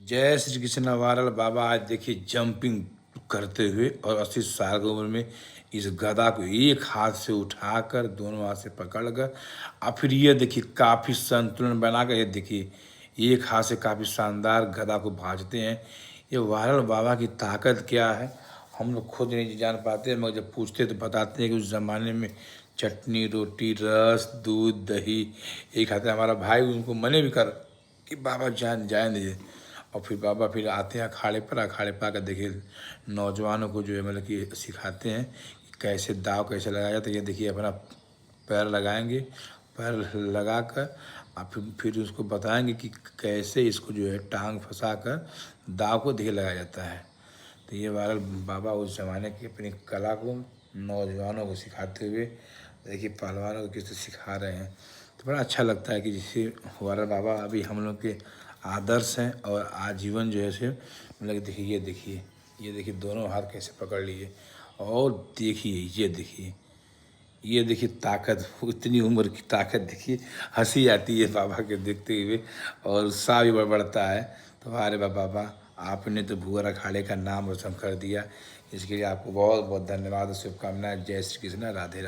जय श्री कृष्ण वारल बाबा आज देखिए जंपिंग करते हुए और 80 साल की उम्र में इस गदा को एक हाथ से उठाकर दोनों हाथ से पकड़कर और फिर ये देखिए काफ़ी संतुलन बनाकर ये देखिए एक हाथ से काफ़ी शानदार गदा को भाजते हैं। ये वायरल बाबा की ताकत क्या है हम लोग खुद नहीं जान पाते, मगर जब पूछते तो बताते हैं कि उस ज़माने में चटनी रोटी रस दूध दही यही खाते हैं। हमारा भाई उनको मने भी कर कि बाबा जान जाए दीजिए, और फिर बाबा फिर आते हैं अखाड़े पर आकर देखिए नौजवानों को जो है मतलब कि सिखाते हैं कि कैसे दाव कैसे लगाया जाता है। ये देखिए अपना पैर लगाएंगे, पैर लगा कर और फिर उसको बताएंगे कि कैसे इसको जो है टांग फंसा कर दाव को देखिए लगाया जाता है। तो ये वायरल बाबा उस ज़माने की अपनी कला को नौजवानों को सिखाते हुए देखिए पहलवानों को किस तरह सिखा रहे हैं। तो बड़ा अच्छा लगता है कि जैसे वायरल बाबा अभी हम लोग के आदर्श हैं और आजीवन जो है से मतलब देखिए ये देखिए दोनों हाथ कैसे पकड़ लिए, और देखिए ये देखिए ताकत, इतनी उम्र की ताकत देखिए, हंसी आती है बाबा के देखते हुए और उत्साह भी बढ़ता है। तो अरे बाबा आपने तो भूअर अखाड़े का नाम रोशन कर दिया, इसके लिए आपको बहुत बहुत धन्यवाद और शुभकामनाएं। जय श्री कृष्ण, राधे राधे।